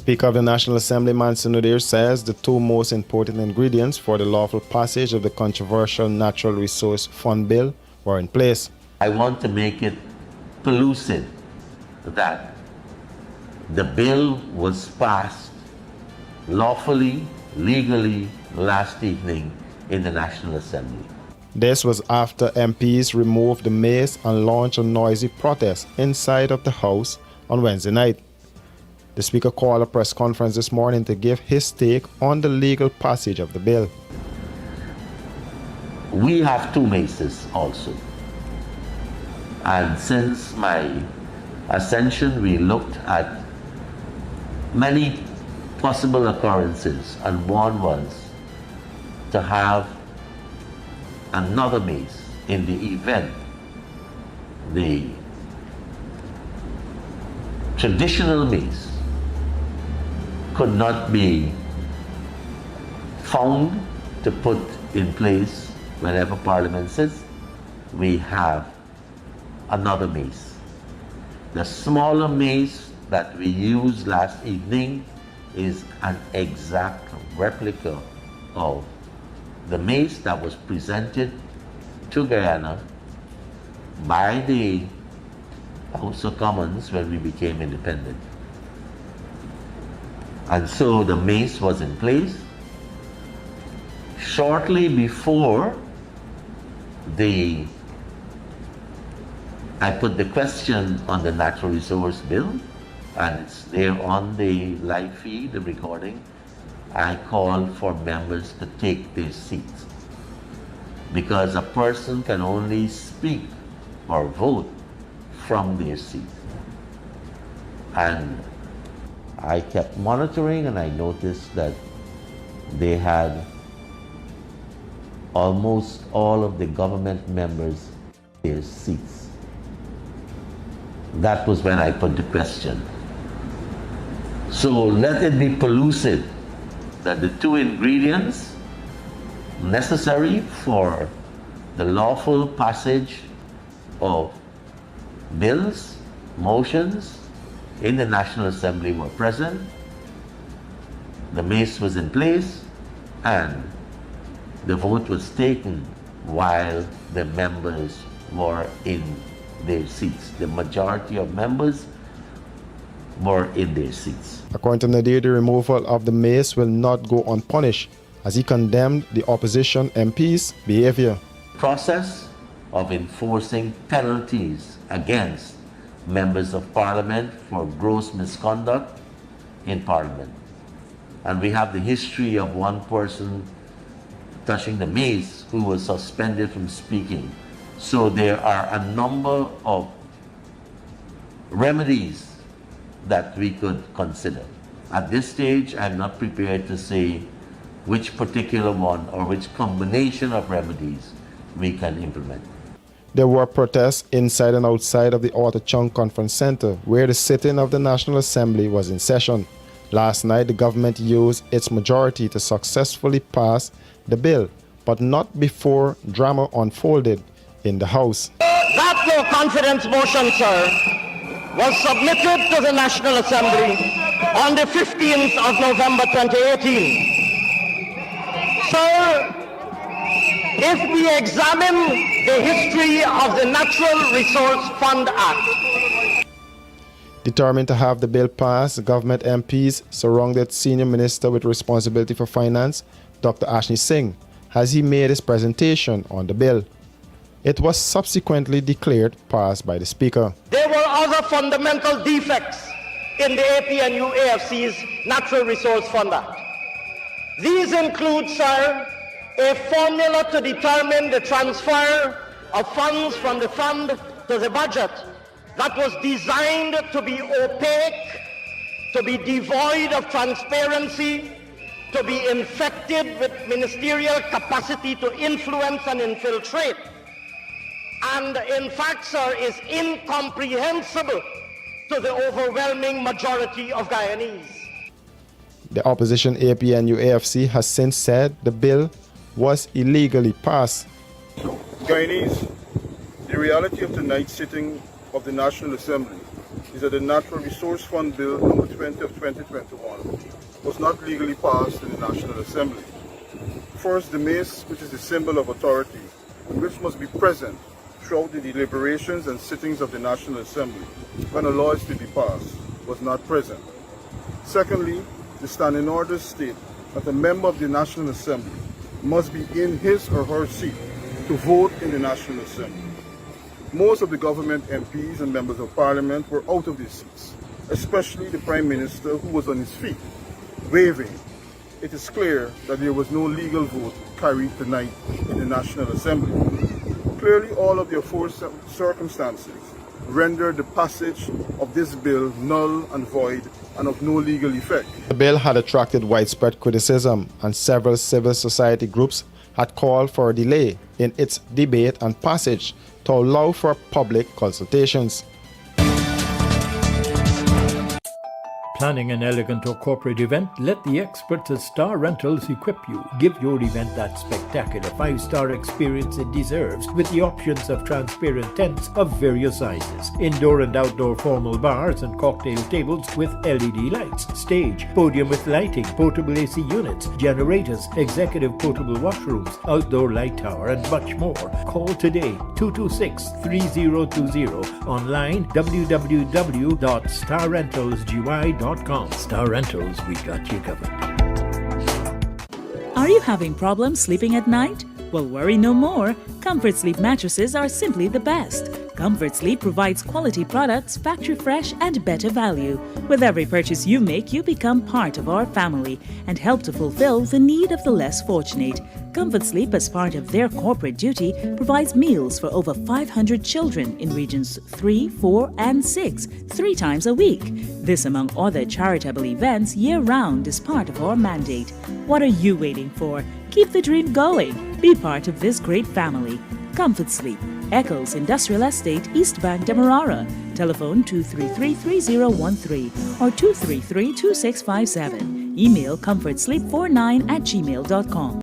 Speaker of the National Assembly, Mansa Nudir, says the two most important ingredients for the lawful passage of the controversial Natural Resource Fund Bill were in place. I want to make it pellucid that the bill was passed lawfully, legally last evening in the National Assembly. This was after MPs removed the mace and launched a noisy protest inside of the House on Wednesday night. The Speaker called a press conference this morning to give his take on the legal passage of the bill. We have two maces also. And since my ascension, we looked at many possible occurrences, and one was to have another mace in the event the traditional mace could not be found to put in place whenever Parliament sits. We have another mace. The smaller mace that we used last evening is an exact replica of the mace that was presented to Guyana by the House of Commons when we became independent. And so the mace was in place. Shortly before I put the question on the Natural Resource Bill, and it's there on the live feed, the recording. I called for members to take their seats, because a person can only speak or vote from their seat. And I kept monitoring, and I noticed that they had almost all of the government members in their seats. That was when I put the question. So let it be pellucid that the two ingredients necessary for the lawful passage of bills, motions in the National Assembly were present, the mace was in place, and the vote was taken while the members were in their seats. The majority of members were in their seats. According to Nadir, the removal of the mace will not go unpunished, as he condemned the opposition MPs' behavior. Process of enforcing penalties against members of Parliament for gross misconduct in Parliament. And we have the history of one person touching the mace who was suspended from speaking. So there are a number of remedies that we could consider. At this stage, I'm not prepared to say which particular one or which combination of remedies we can implement. There were protests inside and outside of the Arthur Chung Conference Center, where the sitting of the National Assembly was in session. Last night, the government used its majority to successfully pass the bill, but not before drama unfolded in the House. That no confidence motion, sir, was submitted to the National Assembly on the 15th of November 2018. Sir, if we examine the history of the Natural Resource Fund Act, determined to have the bill passed, government MPs surrounded Senior Minister with responsibility for finance, Dr. Ashney Singh, as he made his presentation on the bill. It was subsequently declared passed by the Speaker. there were other fundamental defects in the APNU AFC's Natural Resource Fund Act. These include, sir, a formula to determine the transfer of funds from the fund to the budget that was designed to be opaque, to be devoid of transparency, to be infected with ministerial capacity to influence and infiltrate, and in fact, sir, is incomprehensible to the overwhelming majority of Guyanese. The opposition APNU AFC has since said the bill was illegally passed. Guyanese, the reality of tonight's sitting of the National Assembly is that the Natural Resource Fund Bill number 20 of 2021 was not legally passed in the National Assembly. First, the mace, which is the symbol of authority, and which must be present throughout the deliberations and sittings of the National Assembly when a law is to be passed, was not present. Secondly, the standing orders state that a member of the National Assembly must be in his or her seat to vote in the National Assembly. Most of the government MPs and members of parliament were out of their seats, especially the Prime Minister, who was on his feet, waving. It is clear that there was no legal vote carried tonight in the National Assembly. Clearly, all of the aforesaid circumstances render the passage of this bill null and void and of no legal effect. The bill had attracted widespread criticism, and several civil society groups had called for a delay in its debate and passage to allow for public consultations. Planning an elegant or corporate event? Let the experts at Star Rentals equip you. Give your event that spectacular 5-star experience it deserves with the options of transparent tents of various sizes, indoor and outdoor formal bars and cocktail tables with LED lights, stage, podium with lighting, portable AC units, generators, executive portable washrooms, outdoor light tower and much more. Call today 226-3020, online www.starrentalsgy.com. Star Rentals, we got you covered. Are you having problems sleeping at night? Well, worry no more. Comfort Sleep mattresses are simply the best. Comfort Sleep provides quality products, factory fresh and better value. With every purchase you make, you become part of our family and help to fulfill the need of the less fortunate. Comfort Sleep, as part of their corporate duty, provides meals for over 500 children in regions 3, 4 and 6, 3 times a week. This, among other charitable events year-round, is part of our mandate. What are you waiting for? Keep the dream going. Be part of this great family. Comfort Sleep, Eccles Industrial Estate, East Bank, Demerara. Telephone 233-3013 or 233-2657. Email comfortsleep49@gmail.com.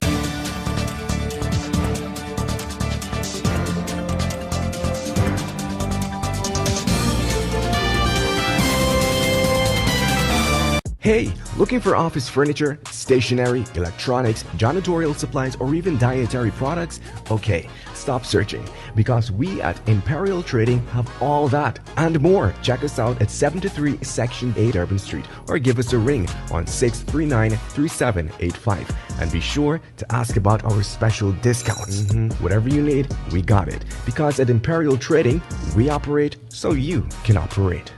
Hey, looking for office furniture, stationery, electronics, janitorial supplies, or even dietary products? Okay, stop searching, because we at Imperial Trading have all that and more. Check us out at 73 Section 8 Urban Street or give us a ring on 639-3785. And be sure to ask about our special discounts. Whatever you need, we got it. Because at Imperial Trading, we operate so you can operate.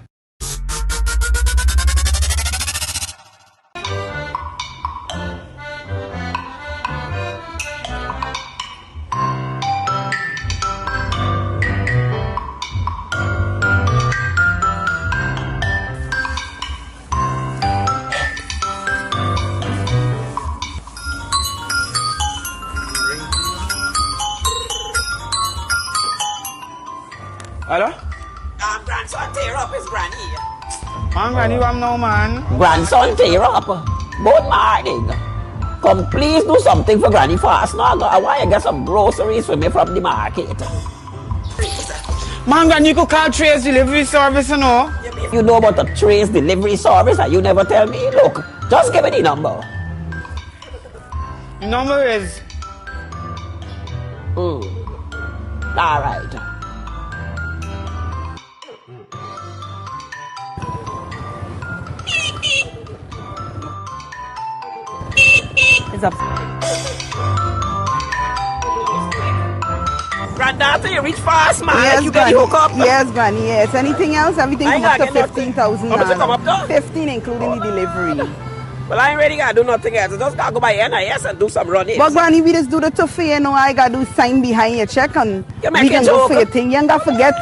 Hello? Grandson, tear up his granny. Man, granny, what now, man? Grandson, tear up. Both morning. Come, please do something for granny fast. No, I want to get some groceries for me from the market. Man, granny, you could call Trace Delivery Service, you know? You know about the Trace Delivery Service and you never tell me? Look, just give me the number. The number is... All right. It's up. Granddaughter, you reach fast, man. Yes, You get the hook up. Yes, Granny, yes. Anything else? Everything I come ain't up to gotta get 15,000. How much it come up to? 15 including the delivery. Well, I ain't ready to do nothing else. I just gotta go by NIS and do some running. But Granny, we just do the tough for you know. I gotta do sign behind your check and You we make can a go joke. for your thing. You ain't gotta forget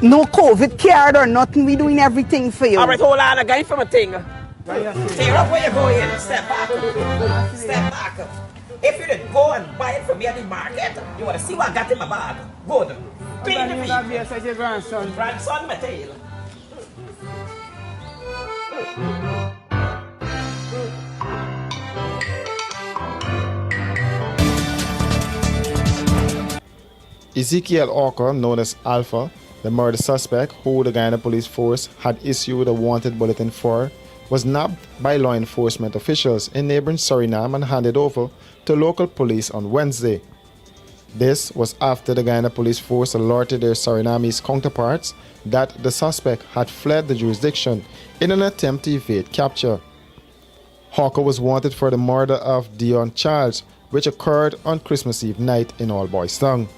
no COVID card or nothing. We doing everything for you. All right, hold on. I got it from a thing. Tear up where you go here. Step back. Step back. If you didn't go and buy it from me at the market, you want to see what I got in my bag. Good. Pay the fee. Such a grandson. Grandson, my tail. Ezekiel Orker, known as Alpha, The murder suspect, who the Guyana police force had issued a wanted bulletin for, was nabbed by law enforcement officials in neighboring Suriname and handed over to local police on Wednesday. This was after the Guyana police force alerted their Surinamese counterparts that the suspect had fled the jurisdiction in an attempt to evade capture. Hawker was wanted for the murder of Dion Charles, which occurred on Christmas Eve night in All Boys Town.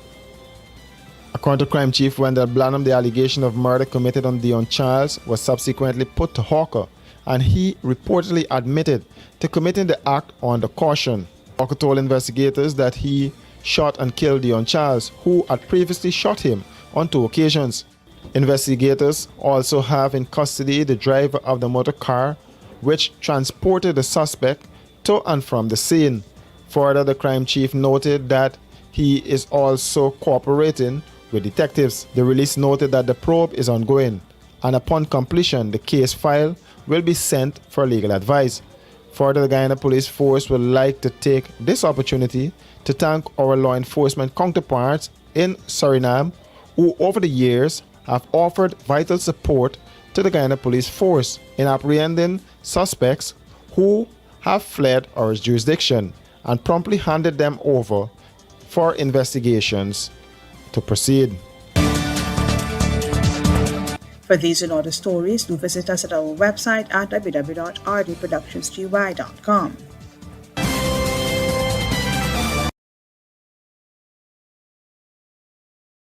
According to Crime Chief Wendell Blanham, the allegation of murder committed on Dion Charles was subsequently put to Hawker, and he reportedly admitted to committing the act under caution. Hawker told investigators that he shot and killed Dion Charles, who had previously shot him on 2 occasions. Investigators also have in custody the driver of the motor car which transported the suspect to and from the scene. Further, the crime chief noted that he is also cooperating with detectives. The release noted that the probe is ongoing, and upon completion, the case file will be sent for legal advice. Further, the Guyana police force would like to take this opportunity to thank our law enforcement counterparts in Suriname, who over the years have offered vital support to the Guyana police force in apprehending suspects who have fled our jurisdiction and promptly handed them over for investigations to proceed. For these and other stories, do visit us at our website at www.rdproductionsgy.com.